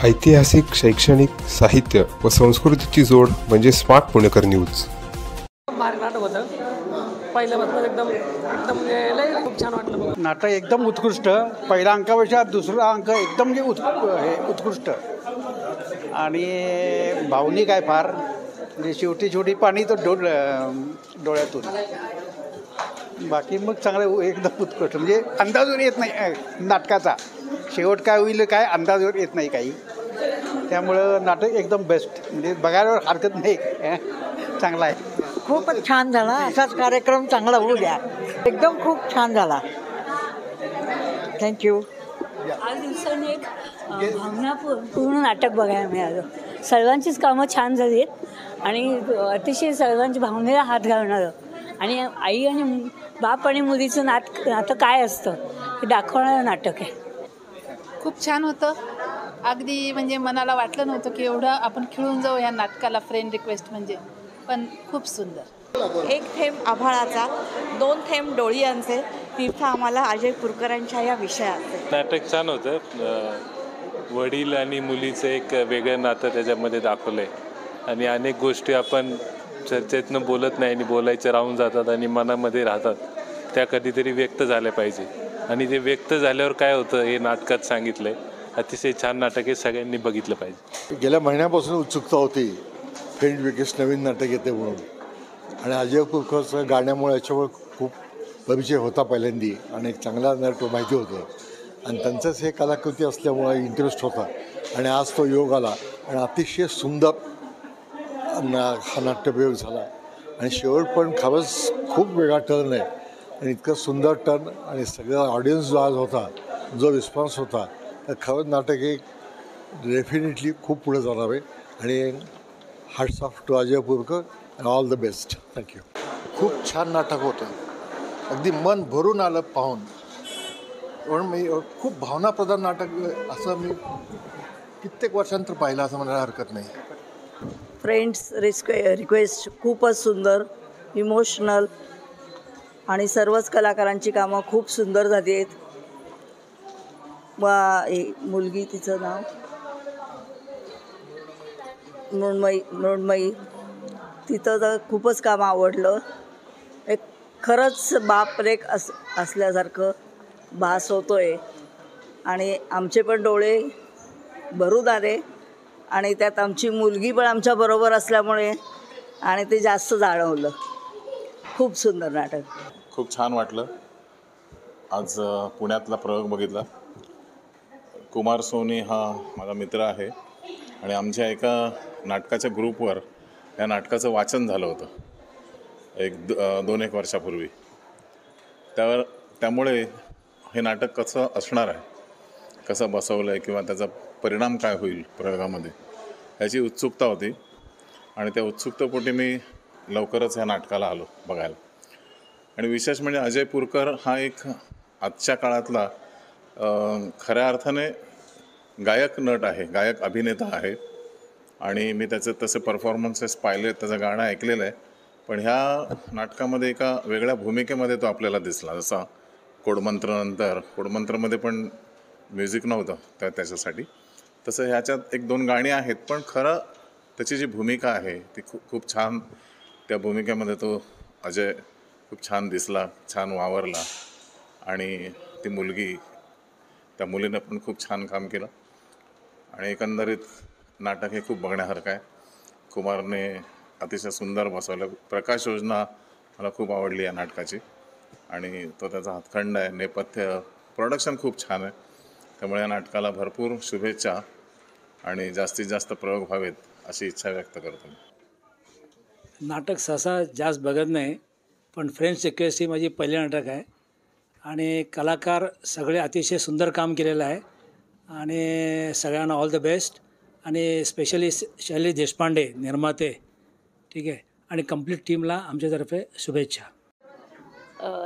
ऐतिहासिक, शैक्षणिक, साहित्य व संस्कृतीची जोड म्हणजे स्मार्ट पुणेकर न्यूज. भारी नाटक होतं. पहिल्यापासून एकदम एकदम लय खूप छान वाटलं. नाटक एकदम उत्कृष्ट. पहिल्या अंकापेक्षा दुसरा अंक एकदम उत्कृष्ट आणि भावनिक आहे फार. म्हणजे शेवटी पाणी तर डोळ्यातून. बाकी मग चांगलं एकदम उत्कृष्ट. म्हणजे अंदाजवर येत नाही नाटकाचा शेवट काय होईल काय अंदाजवर येत नाही काही. त्यामुळं नाटक एकदम बेस्ट. म्हणजे बघायला हरकत नाही. चांगला आहे. खूपच छान झाला. असाच कार्यक्रम चांगला होऊ द्या. एकदम खूप छान झाला. थँक्यू. आज दिवसांनी एक भावनापूर्ण नाटक बघायला मिळालं. सर्वांचीच कामं छान झाली आहेत आणि अतिशय सर्वांची भावनेला हात घालणारं आणि आई आणि बाप आणि मुलीचं नातं काय असतं हे दाखवणारं नाटक आहे. खूप छान होतं. अगदी म्हणजे मनाला वाटलं नव्हतं की एवढं आपण खिळून जाऊ या नाटकाला. फ्रेंड रिक्वेस्ट म्हणजे पण खूप सुंदर. एक थेंब आभाळाचा, 2 थेंब डोळियांचे, तीर्थ आम्हाला अजय पुरकरांच्या या विषयाचे. नाटक छान होतं. वडील आणि मुलीचं एक वेगळं नातं त्याच्यामध्ये दाखवलं आहे आणि अनेक गोष्टी आपण चर्चेतनं बोलत नाही आणि बोलायचं राहून जातात आणि मनामध्ये राहतात. त्या कधीतरी व्यक्त झाल्या पाहिजे आणि ते व्यक्त झाल्यावर काय होतं हे नाटकात सांगितलं आहे. अतिशय छान नाटक हे सगळ्यांनी बघितलं पाहिजे. गेल्या महिन्यापासून उत्सुकता होती फ्रेंड रिक्वेस्ट नवीन नाटक येते म्हणून. आणि अजय पुरकरचं गाण्यामुळे याच्यावर खूप परिचय होता पहिल्यांदी आणि एक चांगला नाटक माहिती होतं आणि त्यांचंच हे कलाकृती असल्यामुळे इंटरेस्ट होता आणि आज तो योग आला आणि अतिशय सुंदर हा नाट्यप्रयोग झाला आणि शेवट पण खरंच खूप वेगळा टर्न आहे आणि इतकं सुंदर टर्न आणि सगळा ऑडियन्स जो आज होता, जो रिस्पॉन्स होता, तर खरंच नाटक हे डेफिनेटली खूप पुढे जाणार आहे आणि hats off to Ajay Purkar and all the best. Thank you. खूप छान नाटक होतं. अगदी मन भरून आलं पाहून. म्हणून मी खूप भावनाप्रधान नाटक असं मी कित्येक वर्षांतर पाहिलं असं म्हणायला हरकत नाही. फ्रेंड्स रिक्वेस्ट खूपच सुंदर, इमोशनल आणि सर्वच कलाकारांची कामं खूप सुंदर झाली आहेत. मुलगी तिचं नाव मृण्मयी, तिथं तर खूपच काम आवडलं. एक खरंच बापरेख असल्यासारखं भास होतो आहे आणि आमचे पण डोळे भरून आले आणि त्यात आमची मुलगी पण आमच्याबरोबर असल्यामुळे आणि ते जास्त जाणवलं. खूप सुंदर नाटक. खूप छान वाटलं. आज पुण्यातला प्रयोग बघितला. कुमार सोनी हा माझा मित्र आहे आणि आमच्या एका नाटकाच्या ग्रुपवर या नाटकाचं वाचन झालं होतं एक 2-1 वर्षापूर्वी. त्यामुळे हे नाटक कसं असणार आहे, कसं बसवलं आहे किंवा त्याचा परिणाम काय होईल प्रयोगामध्ये याची उत्सुकता होती आणि त्या उत्सुकतेपोटी मी लवकरच ह्या नाटकाला आलो बघायला. आणि विशेष म्हणजे अजय पुरकर हा एक आजच्या काळातला खऱ्या अर्थाने गायक नट आहे, गायक अभिनेता आहे आणि मी त्याचे तसे परफॉर्मन्सेस पाहिले, त्याचं गाणं ऐकलेलं आहे. पण ह्या नाटकामध्ये एका वेगळ्या भूमिकेमध्ये तो आपल्याला दिसला. जसा कोडमंत्रमध्ये पण म्युझिक नव्हतं त्याच्यासाठी, तसं ह्याच्यात 1-2 गाणी आहेत. पण खरं त्याची जी भूमिका आहे ती खूप छान. त्या भूमिकेमध्ये तो अजय खूप छान दिसला, छान वावरला आणि ती मुलगी, त्या मुलीनं पण खूप छान काम केलं आणि एकंदरीत नाटक हे खूप बघण्यासारखं आहे. कुमारने अतिशय सुंदर बसवलं. प्रकाश योजना मला खूप आवडली या नाटकाची आणि तो त्याचा हातखंड आहे. नेपथ्य प्रोडक्शन खूप छान आहे. त्यामुळे या नाटकाला भरपूर शुभेच्छा आणि जास्तीत जास्त प्रयोग व्हावेत अशी इच्छा व्यक्त करतो. नाटक सहसा जास्त बघत नाही, पण फ्रेंड्स रिक्वेस्ट ही माझी पहिली नाटक आहे आणि कलाकार सगळे अतिशय सुंदर काम केलेलं आहे आणि सगळ्यांना ऑल द बेस्ट. आणि स्पेशली शैलेश देशपांडे निर्माते, ठीक आहे, आणि कंप्लीट टीमला आमच्यातर्फे शुभेच्छा.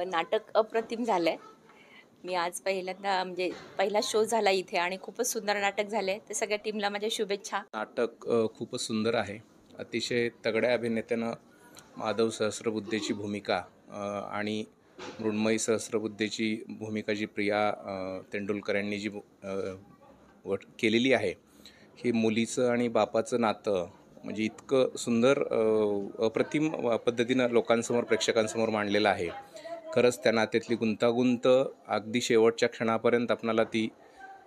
नाटक अप्रतिम झालं आहे. मी आज पहिल्यांदा म्हणजे पहिला शो झाला इथे आणि खूपच सुंदर नाटक झाले. ते सगळ्या टीमला माझ्या शुभेच्छा. नाटक खूपच सुंदर आहे. अतिशय तगड्या अभिनेत्यानं माधव सहस्रबुद्धेची भूमिका आणि मृण्मयी सहस्रबुद्धेची भूमिका जी प्रिया तेंडुलकर यांनी जी केलेली आहे हे मुलीचं आणि बापाचं नातं म्हणजे इतकं सुंदर अप्रतिम पद्धतीनं लोकांसमोर प्रेक्षकांसमोर मांडलेलं आहे. खरंच त्या नात्यातली गुंतागुंत अगदी शेवटच्या क्षणापर्यंत आपणाला ती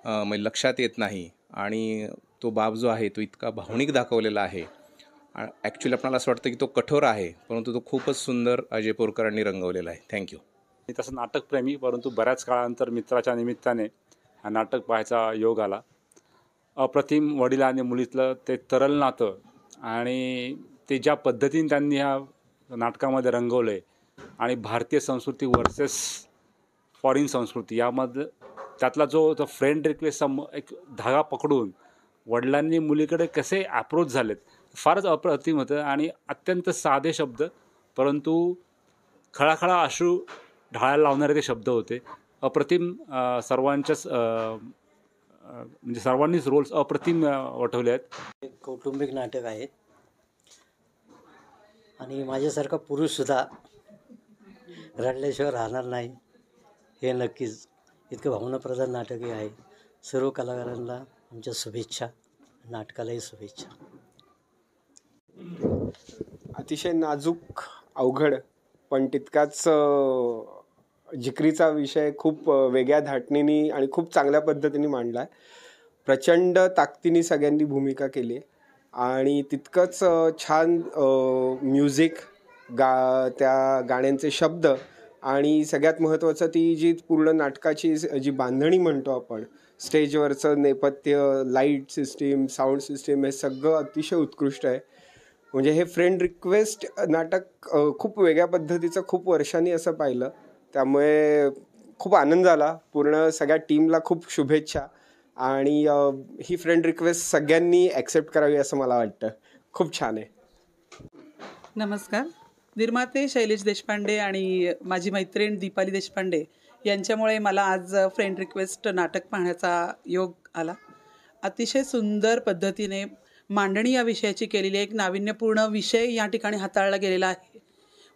म्हणजे लक्षात येत नाही आणि तो बाप जो आहे तो इतका भावनिक दाखवलेला आहे. ॲक्च्युली आपल्याला असं वाटतं की तो कठोर आहे, परंतु तो खूपच सुंदर अजय पोरकरांनी रंगवलेला आहे. थँक्यू. मी तसं नाटकप्रेमी, परंतु बऱ्याच काळानंतर मित्राच्या निमित्ताने हा नाटक पाहायचा योग आला. अप्रतिम वडील आणि मुलीतलं ते तरल नातं आणि ते ज्या पद्धतीने त्यांनी ह्या नाटकामध्ये रंगवलं आहे आणि भारतीय संस्कृती वर्सेस फॉरेन संस्कृती यामध्ये त्यातला जो फ्रेंड रिक्वेस्टचा एक धागा पकडून वडिलांनी मुलीकडे कसे ॲप्रोच झालेत फारच अप्रतिम होतं. आणि अत्यंत साधे शब्द परंतु खळाखळा अश्रू ढाळायला लावणारे ते शब्द होते. अप्रतिम सर्वांच्याच म्हणजे सर्वांनीच रोल्स अप्रतिम वठवले आहेत. कौटुंबिक नाटक आहे आणि माझ्यासारखा पुरुषसुद्धा रडल्याशिवाय राहणार नाही हे नक्कीच. इतकं भावनाप्रधान नाटकही आहे. सर्व कलाकारांना आमच्या शुभेच्छा, नाटकालाही शुभेच्छा. अतिशय नाजूक, अवघड पण तितकाच जिकरीचा विषय खूप वेगळ्या धाटणीने आणि खूप चांगल्या पद्धतीने मांडला आहे. प्रचंड ताकदीने सगळ्यांनी भूमिका केली आहे आणि तितकंच छान म्युझिक, त्या गाण्यांचे शब्द आणि सगळ्यात महत्त्वाचं ती जी पूर्ण नाटकाची जी बांधणी म्हणतो आपण, स्टेजवरचं नेपथ्य, लाईट सिस्टीम, साऊंड सिस्टीम, हे सगळं अतिशय उत्कृष्ट आहे. म्हणजे हे फ्रेंड रिक्वेस्ट नाटक खूप वेगळ्या पद्धतीचं खूप वर्षांनी असं पाहिलं, त्यामुळे खूप आनंद झाला. पूर्ण सगळ्या टीमला खूप शुभेच्छा आणि ही फ्रेंड रिक्वेस्ट सगळ्यांनी ॲक्सेप्ट करावी असं मला वाटतं. खूप छान आहे. नमस्कार. निर्माते शैलेश देशपांडे आणि माझी मैत्रीण दीपाली देशपांडे यांच्यामुळे मला आज फ्रेंड रिक्वेस्ट नाटक पाहण्याचा योग आला. अतिशय सुंदर पद्धतीने मांडणी या विषयाची केलेली एक नाविन्यपूर्ण विषय या ठिकाणी हाताळला गेलेला आहे.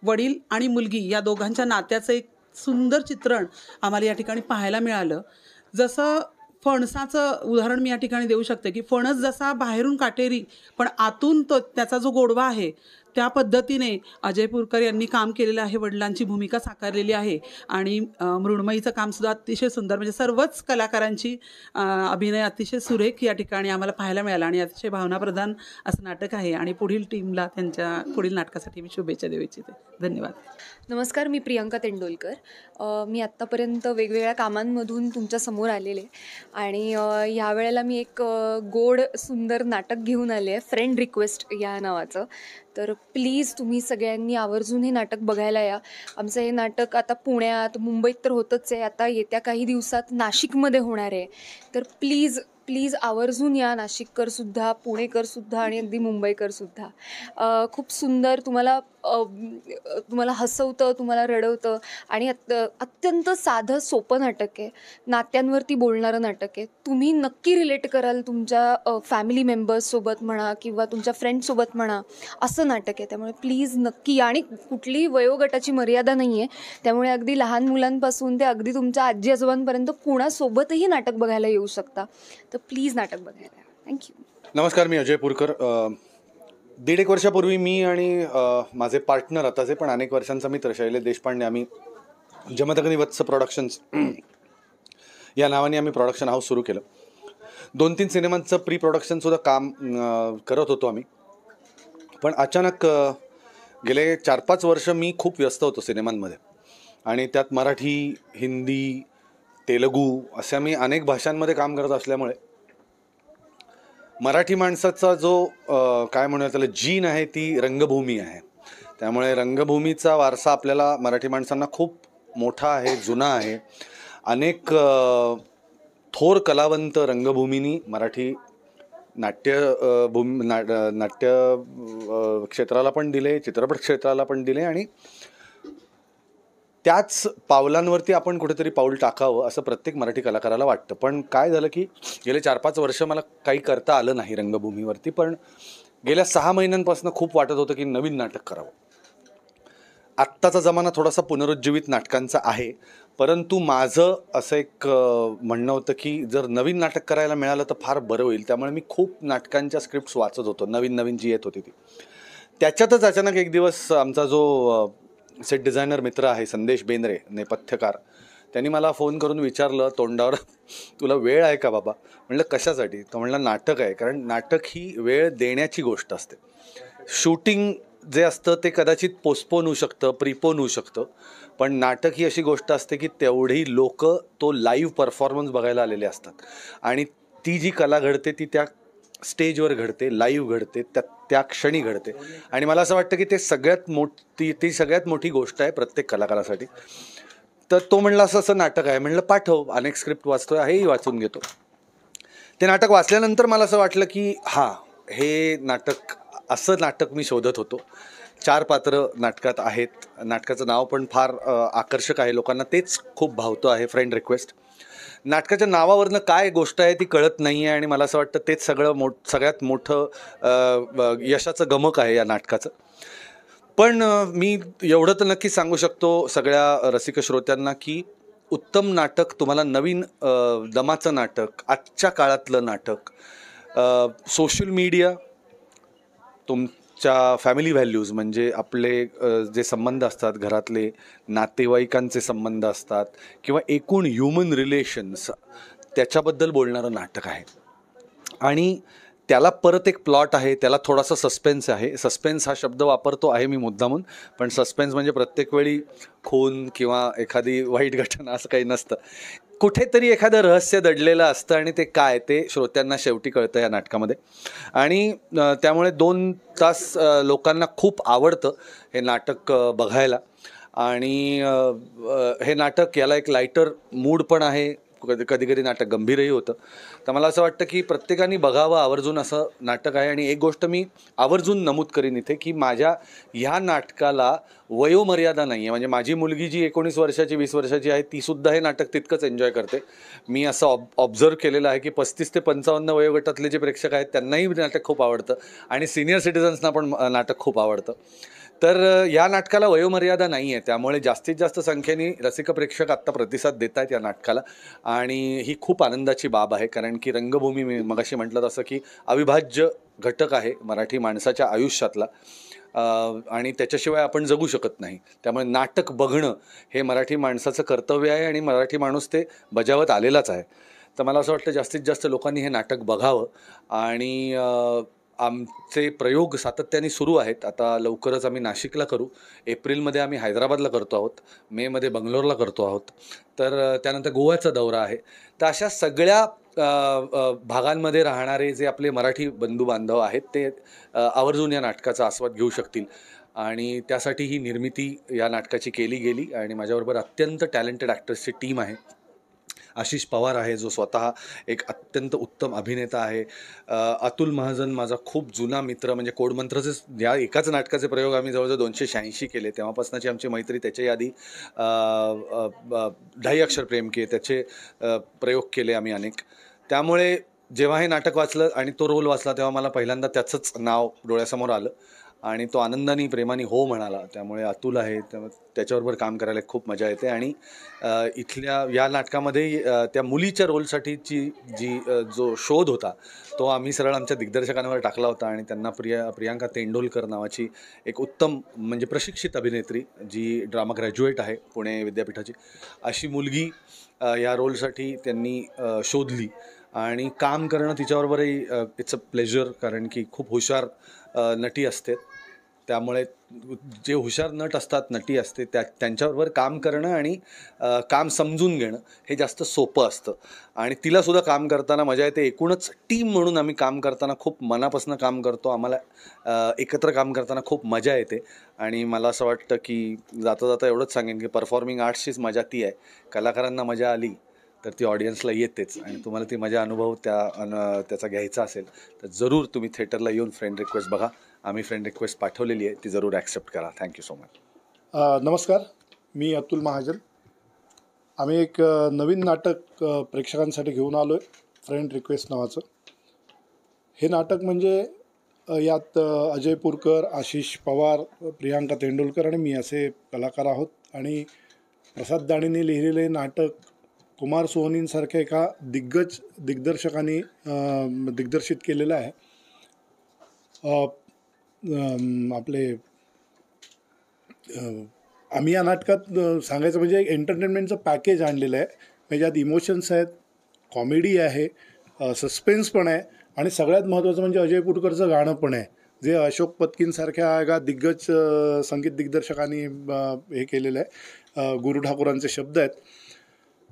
वडील आणि मुलगी या दोघांच्या नात्याचं एक सुंदर चित्रण आम्हाला या ठिकाणी पाहायला मिळालं. जसं फणसाचं उदाहरण मी या ठिकाणी देऊ शकते की फणस जसा बाहेरून काटेरी पण आतून तो त्याचा जो गोडवा आहे त्या पद्धतीने अजय पुरकर यांनी काम केलेलं आहे. वडिलांची भूमिका साकारलेली आहे आणि मृण्मयीचं कामसुद्धा अतिशय सुंदर. म्हणजे सर्वच कलाकारांची अभिनय अतिशय सुरेख या ठिकाणी आम्हाला पाहायला मिळाला आणि अतिशय भावनाप्रधान असं नाटक आहे. आणि पुढील टीमला त्यांच्या पुढील नाटकासाठी मी शुभेच्छा देऊ इच्छिते. धन्यवाद. नमस्कार, मी प्रियंका तेंडोलकर. मी आत्तापर्यंत वेगवेगळ्या कामांमधून तुमच्यासमोर आलेले आणि ह्यावेळेला मी एक गोड सुंदर नाटक घेऊन आले आहे, फ्रेंड रिक्वेस्ट या नावाचं. तर प्लीज तुम्ही सगळ्यांनी आवर्जून हे नाटक बघायला या. आमचं हे नाटक आता पुण्यात, मुंबईत तर होतच आहे, आता येत्या काही दिवसात नाशिकमध्ये होणार आहे. तर प्लीज प्लीज आवर्जून या. नाशिककरसुद्धा, पुणेकरसुद्धा आणि अगदी मुंबईकरसुद्धा. खूप सुंदर, तुम्हाला हसवतं, तुम्हाला रडवतं आणि अत्यंत साधं सोपं नाटक आहे. नात्यांवरती बोलणारं नाटक आहे. तुम्ही नक्की रिलेट कराल तुमच्या फॅमिली मेंबर्ससोबत म्हणा किंवा तुमच्या फ्रेंड्ससोबत म्हणा, असं नाटक आहे. त्यामुळे प्लीज नक्की या. आणि कुठलीही वयोगटाची मर्यादा नाही आहे, त्यामुळे अगदी लहान मुलांपासून ते अगदी तुमच्या आजी आजोबांपर्यंत कुणासोबतही नाटक बघायला येऊ शकता. तर प्लीज नाटक बघायला. थँक्यू. नमस्कार, मी अजय पुरकर. 1.5 वर्षापूर्वी मी आणि माझे पार्टनर, आताचे पण अनेक वर्षांचा मित्र शैलेश देशपांडे, आम्ही जमदग्नी वत्स प्रोडक्शन्स या नावाने आम्ही प्रोडक्शन हाऊस सुरू केलं. 2-3 सिनेमांचं प्री प्रोडक्शनसुद्धा काम करत होतो आम्ही. पण अचानक गेले 4-5 वर्ष मी खूप व्यस्त होतो सिनेमांमध्ये आणि त्यात मराठी, हिंदी, तेलुगू अशा मी अनेक भाषांमध्ये काम करत असल्यामुळे मराठी माणसाचा जो काय म्हणूया त्याला जीन आहे ती रंगभूमी आहे. त्यामुळे रंगभूमीचा वारसा आपल्याला मराठी माणसांना खूप मोठा आहे, जुना आहे. अनेक थोर कलावंत रंगभूमीनी मराठी नाट्य क्षेत्राला पण दिले, चित्रपट क्षेत्राला पण दिले आणि त्याच पावलांवरती आपण कुठेतरी पाऊल टाकावं असं प्रत्येक मराठी कलाकाराला वाटतं. पण काय झालं की गेले 4-5 वर्ष मला काही करता आलं नाही रंगभूमीवरती. पण गेल्या 6 महिन्यांपासून खूप वाटत होतं की नवीन नाटक करावं आत्ताचा जमाना थोडासा पुनरुज्जीवित नाटकांचा आहे, परंतु माझं असं एक म्हणणं होतं की जर नवीन नाटक करायला मिळालं तर फार बरं होईल. त्यामुळे मी खूप नाटकांच्या स्क्रिप्ट्स वाचत होतो, नवीन नवीन जी येत होती ती. त्याच्यातच अचानक एक दिवस आमचा जो सेट डिझायनर मित्र आहे संदेश बेंद्रे, नेपथ्यकार, त्यांनी मला फोन करून विचारलं तोंडावर, तुला वेळ आहे का बाबा? म्हणलं कशासाठी? तो म्हणला नाटक आहे. कारण नाटक ही वेळ देण्याची गोष्ट असते. शूटिंग जे असतं ते कदाचित पोस्टपोन होऊ शकतं, प्रीपोन होऊ शकतं, पण नाटक ही अशी गोष्ट असते की तेवढी लोक तो लाईव्ह परफॉर्मन्स बघायला आलेले असतात आणि ती जी कला घडते ती त्या स्टेजवर घडते, लाईव्ह घडते, त्या क्षणी घडते. आणि मला असं वाटतं की ते ती सगळ्यात मोठी गोष्ट आहे प्रत्येक कलाकारासाठी. तर तो म्हणला असं असं नाटक आहे. म्हणलं पाठव, अनेक स्क्रिप्ट वाचतोय, हेही वाचून घेतो. ते नाटक वाचल्यानंतर मला असं वाटलं की हां, हे नाटक, असं नाटक मी शोधत होतो. 4 पात्र नाटकात आहेत. नाटकाचं नाव पण फार आकर्षक आहे, लोकांना तेच खूप भावतं आहे, फ्रेंड रिक्वेस्ट. नाटकाच्या नावावरनं काय गोष्ट आहे ती कळत नाही आहे आणि मला असं वाटतं तेच सगळ्यात मोठं यशाचं गमक आहे या नाटकाचं. पण मी एवढं तर नक्की सांगू शकतो सगळ्या रसिक श्रोत्यांना की उत्तम नाटक, तुम्हाला नवीन दमाचं नाटक, आजच्या काळातलं नाटक, सोशल मीडिया, तुमच्या फॅमिली व्हॅल्यूज म्हणजे आपले जे संबंध असतात, घरातले नातेवाईकांचे संबंध असतात किंवा एकूण ह्युमन रिलेशन्स, त्याच्याबद्दल बोलणारं नाटक आहे. आणि त्याला परत एक प्लॉट आहे, त्याला थोडासा सस्पेन्स आहे. सस्पेन्स हा शब्द वापरतो आहे मी मुद्दामून, पण सस्पेन्स म्हणजे प्रत्येक वेळी खून किंवा एखादी वाईट घटना असं काही नसतं. कुठेतरी एखादं रहस्य दडलेलं असतं आणि ते काय ते श्रोत्यांना शेवटी कळतं या नाटकामध्ये. आणि त्यामुळे 2 तास लोकांना खूप आवडतं हे नाटक बघायला. आणि हे नाटक, याला एक लाईटर मूड पण आहे, कधी कधी नाटक गंभीरही होतं. तर मला असं वाटतं की प्रत्येकाने बघावं आवर्जून असं नाटक आहे. आणि एक गोष्ट मी आवर्जून नमूद करीन इथे की माझ्या ह्या नाटकाला वयोमर्यादा नाही आहे. म्हणजे माझी मुलगी जी 19 वर्षाची 20 वर्षाची आहे तीसुद्धा हे नाटक तितकंच एन्जॉय करते. मी असं ऑब्झर्व केलेलं आहे की 35 ते 55 वयोगटातले जे प्रेक्षक आहेत त्यांनाही नाटक खूप आवडतं आणि सिनियर सिटिझन्सना पण नाटक खूप आवडतं. तर या नाटकाला वयोमर्यादा नाही आहे, त्यामुळे जास्तीत जास्त संख्येने रसिक प्रेक्षक आत्ता प्रतिसाद देत आहेत या नाटकाला. आणि ही खूप आनंदाची बाब आहे, कारण की रंगभूमी, मी मगाशी म्हटलं तसं की अविभाज्य घटक आहे मराठी माणसाच्या आयुष्यातला आणि त्याच्याशिवाय आपण जगू शकत नाही. त्यामुळे नाटक बघणं हे मराठी माणसाचं कर्तव्य आहे आणि मराठी माणूस ते बजावत आलेलाच आहे. तर मला असं वाटतं जास्तीत जास्त लोकांनी हे नाटक बघावं. आणि आमचे प्रयोग सातत्याने सुरू आहेत. आता लवकरच आम्ही नाशिकला करू, एप्रिलमध्ये आम्ही हैदराबादला करतो आहोत, मेमध्ये बंगलोरला करतो आहोत, तर त्यानंतर गोव्याचा दौरा आहे. तर अशा सगळ्या भागांमध्ये राहणारे जे आपले मराठी बंधू बांधव आहेत ते आवर्जून या नाटकाचा आस्वाद घेऊ शकतील. आणि त्यासाठी ही निर्मिती या नाटकाची केली गेली आणि माझ्याबरोबर अत्यंत टॅलेंटेड ॲक्टर्सची टीम आहे. आशिष पवार आहे जो स्वतः एक अत्यंत उत्तम अभिनेता आहे. अतुल महाजन माझा खूप जुना मित्र, म्हणजे कोडमंत्रचे या एकाच नाटकाचे प्रयोग आम्ही जवळजवळ 286 केले. तेव्हापासूनची आमची मैत्री. त्याच्या आधी 10 अक्षर प्रेम के त्याचे प्रयोग केले आम्ही अनेक. त्यामुळे जेव्हा हे नाटक वाचलं आणि तो रोल वाचला तेव्हा मला पहिल्यांदा त्याचंच नाव डोळ्यासमोर आलं आणि तो आनंदाने प्रेमाने हो म्हणाला. त्यामुळे अतुल आहे, त्याच्याबरोबर काम करायला खूप मजा येते. आणि इथल्या या नाटकामध्ये त्या मुलीच्या रोलसाठीची जो शोध होता तो आम्ही सरळ आमच्या दिग्दर्शकांवर टाकला होता आणि त्यांना प्रियांका तेंडोलकर नावाची एक उत्तम म्हणजे प्रशिक्षित अभिनेत्री, जी ड्रामा ग्रॅज्युएट आहे पुणे विद्यापीठाची, अशी मुलगी या रोलसाठी त्यांनी शोधली आणि काम करणं तिच्याबरोबरही इट्स अ प्लेजर, कारण की खूप हुशार नटी असते. त्यामुळे जे हुशार नट असतात, नटी असते, त्यांच्याबरोबर काम करणं आणि काम समजून घेणं हे जास्त सोपं असतं आणि तिलासुद्धा काम करताना मजा येते. एकूणच टीम म्हणून आम्ही काम करताना खूप मनापासून काम करतो. आम्हाला एकत्र काम करताना खूप मजा येते आणि मला असं वाटतं की जाता जाता एवढंच सांगेन की परफॉर्मिंग आर्ट्सचीच मजा ती आहे. कलाकारांना मजा आली तर ती ऑडियन्सला येतेच आणि तुम्हाला ती मजा अनुभव त्याचा घ्यायचा असेल तर जरूर तुम्ही थिएटरला येऊन फ्रेंड रिक्वेस्ट बघा. आम्ही फ्रेंड रिक्वेस्ट पाठवलेली आहे, ती जरूर ॲक्सेप्ट करा. Thank you so much. नमस्कार, मी अतुल महाजन. आम्ही एक नवीन नाटक प्रेक्षकांसाठी घेऊन आलो आहे, फ्रेंड रिक्वेस्ट नावाचं. हे नाटक म्हणजे यात अजय पुरकर, आशिष पवार, प्रियांका तेंडुलकर आणि मी असे कलाकार आहोत. आणि प्रसाद दाणींनी लिहिलेले नाटक कुमार सोहनींसारख्या एका दिग्दर्शकांनी दिग्दर्शित केलेलं आहे. आपले आम्ही या नाटकात सांगायचं म्हणजे एक एंटरटेनमेंटचं पॅकेज आणलेलं आहे. म्हणजे यात इमोशन्स आहेत, कॉमेडी आहे, सस्पेन्स पण आहे आणि सगळ्यात महत्त्वाचं म्हणजे अजय पुरकरचं गाणं पण आहे, जे अशोक पत्कींसारख्या एका दिग्गज संगीत दिग्दर्शकांनी हे केलेलं आहे. गुरु ठाकूरांचे शब्द आहेत.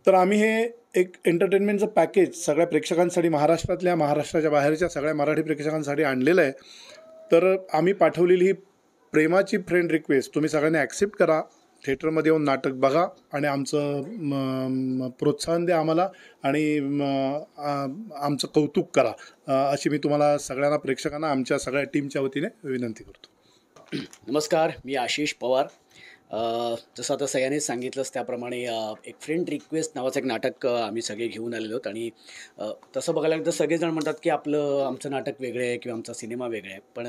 तर आम्ही हे एक एंटरटेनमेंटचं पॅकेज सगळ्या प्रेक्षकांसाठी, महाराष्ट्राच्या बाहेरच्या सगळ्या मराठी प्रेक्षकांसाठी आणलेलं आहे. तर आम्ही पाठवलेली ही प्रेमाची फ्रेंड रिक्वेस्ट तुम्ही सगळ्यांनी ॲक्सेप्ट करा, थिएटरमध्ये येऊन नाटक बघा आणि आमचं प्रोत्साहन द्या आम्हाला आणि आमचं कौतुक करा, अशी मी तुम्हाला सगळ्यांना प्रेक्षकांना आमच्या सगळ्या टीमच्या वतीने विनंती करतो. नमस्कार, मी आशिष पवार. जसं आता सगळ्यांनीच सांगितलंच त्याप्रमाणे एक फ्रेंड रिक्वेस्ट नावाचं एक नाटक आम्ही सगळे घेऊन आलेलो आहोत. आणि तसं बघायला लागलं तर सगळेजण म्हणतात की आमचं नाटक वेगळं आहे किंवा आमचा सिनेमा वेगळा आहे. पण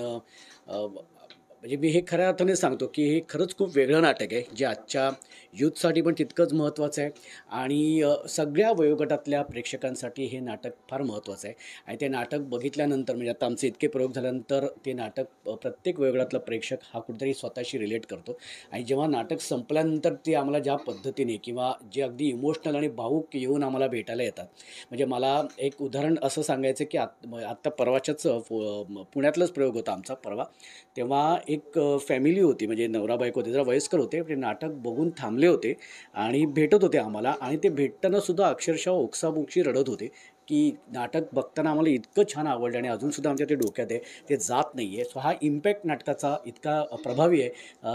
म्हणजे मी हे खऱ्या अर्थाने सांगतो की हे खरंच खूप वेगळं नाटक आहे, जे आजच्या यूथसाठी पण तितकंच महत्त्वाचं आहे आणि सगळ्या वयोगटातल्या प्रेक्षकांसाठी हे नाटक फार महत्त्वाचं आहे. आणि ते नाटक बघितल्यानंतर म्हणजे आता आमचे इतके प्रयोग झाल्यानंतर ते नाटक प्रत्येक वयोगटातला प्रेक्षक हा कुठेतरी स्वतःशी रिलेट करतो. आणि जेव्हा नाटक संपल्यानंतर ते आम्हाला ज्या पद्धतीने किंवा जे अगदी इमोशनल आणि भावूक येऊन आम्हाला भेटायला येतात. म्हणजे मला एक उदाहरण असं सांगायचं की आत्ता परवाच्याच पुण्यातलाच प्रयोग होता आमचा परवा. तेव्हा एक फॅमिली होती, म्हणजे नवरा बायको होते, जरा वयस्कर होते. ते नाटक बघून थांबले होते आणि भेटत होते आम्हाला. आणि ते भेटताना सुद्धा अक्षरशः ओक्साबोक्षी रडत होते की नाटक बघताना आम्हाला इतकं छान आवडलं आणि अजूनसुद्धा आमच्या ते डोक्यात आहे, ते जात नाही आहे. सो हा इम्पॅक्ट नाटकाचा इतका प्रभावी आहे.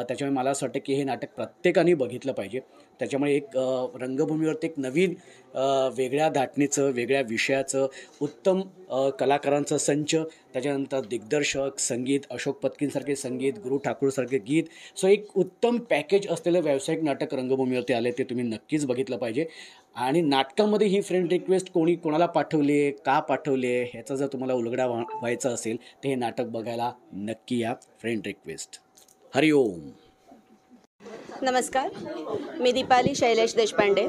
त्याच्यामुळे मला असं वाटतं की हे नाटक प्रत्येकाने बघितलं पाहिजे. त्याच्यामुळे एक रंगभूमीवरती एक नवीन वेगळ्या धाटणीचं, वेगळ्या विषयाचं, उत्तम कलाकारांचं संच, त्याच्यानंतर दिग्दर्शक, संगीत, अशोक पत्कींसारखे संगीत, गुरु ठाकूरसारखे गीत. सो एक उत्तम पॅकेज असलेलं व्यावसायिक नाटक रंगभूमीवरती आले, ते तुम्ही नक्कीच बघितलं पाहिजे. आणि नाटकामध्ये ही फ्रेंड रिक्वेस्ट कोणाला पाठवली आहे, का पाठवली आहे, ह्याचा जर तुम्हाला उलगडा व्हायचा असेल तर हे नाटक बघायला नक्की या. Friend request. हरिओम. नमस्कार, मी दीपाली शैलेश देशपांडे.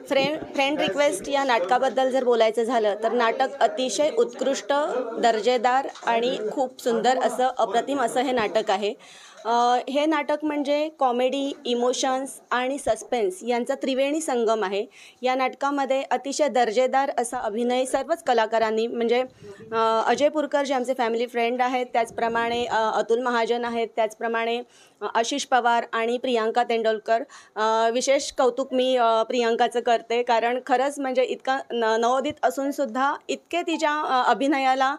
फ्रेंड रिक्वेस्ट या नाटकाबद्दल जर बोलायचं झालं तर नाटक अतिशय उत्कृष्ट, दर्जेदार आणि खूप सुंदर असं, अप्रतिम असं हे नाटक आहे. हे नाटक म्हणजे कॉमेडी, इमोशन्स आणि सस्पेन्स यांचा त्रिवेणी संगम आहे. या नाटकामध्ये अतिशय दर्जेदार असा अभिनय सर्वच कलाकारांनी, म्हणजे अजय पुरकर जे आमचे फॅमिली फ्रेंड आहेत, त्याचप्रमाणे अतुल महाजन आहेत, त्याचप्रमाणे आशिष पवार आणि प्रियांका तेंडुलकर. विशेष कौतुक मी प्रियांकाचं करते, कारण खरंच म्हणजे इतका नवोदित असूनसुद्धा इतके तिच्या अभिनयाला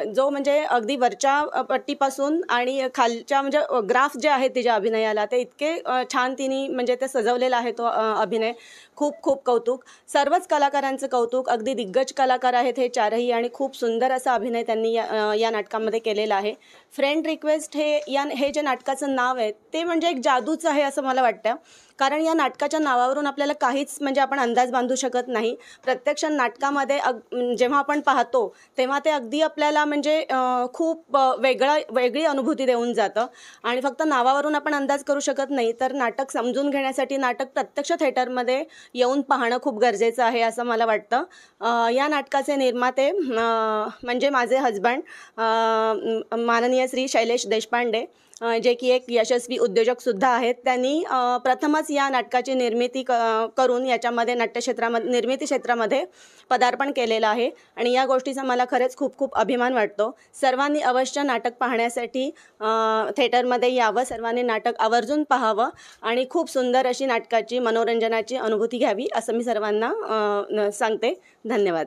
जो म्हणजे अगदी वरच्या पट्टीपासून आणि खालच्या म्हणजे ग्राफ जे आहेत तिच्या अभिनयाला, ते इतके छान तिने म्हणजे ते सजवलेला आहे तो अभिनय. खूप खूप कौतुक. सर्वच कलाकारांचं कौतुक. अगदी दिग्गज कलाकार आहेत हे चारही आणि खूप सुंदर असा अभिनय त्यांनी या नाटकामध्ये केलेला आहे. फ्रेंड रिक्वेस्ट हे जे नाटकाचं नाव आहे ते म्हणजे एक जादूच आहे असं मला वाटतं, कारण या नाटकाच्या नावावरून आपल्याला काहीच म्हणजे आपण अंदाज बांधू शकत नाही. प्रत्यक्ष नाटकामध्ये जेव्हा आपण पाहतो तेव्हा ते अगदी आपल्याला म्हणजे खूप वेगळी अनुभूती देऊन जातं आणि फक्त नावावरून आपण अंदाज करू शकत नाही. तर नाटक समजून घेण्यासाठी नाटक प्रत्यक्ष थिएटरमध्ये येऊन पाहणं खूप गरजेचं आहे असं मला वाटतं. या नाटकाचे निर्माते म्हणजे माझे हजबंड माननीय श्री शैलेश देशपांडे, जे की एक यशस्वी उद्योजकसुद्धा आहेत. त्यांनी प्रथमच या नाटकाची निर्मिती करून याच्यामध्ये निर्मिती क्षेत्रामध्ये पदार्पण केलेलं आहे आणि या गोष्टीचा मला खरंच खूप खूप अभिमान वाटतो. सर्वांनी अवश्य नाटक पाहण्यासाठी थिएटरमध्ये यावं, सर्वांनी नाटक आवर्जून पाहावं आणि खूप सुंदर अशी नाटकाची, मनोरंजनाची अनुभूती घ्यावी असं मी सर्वांना सांगते. धन्यवाद.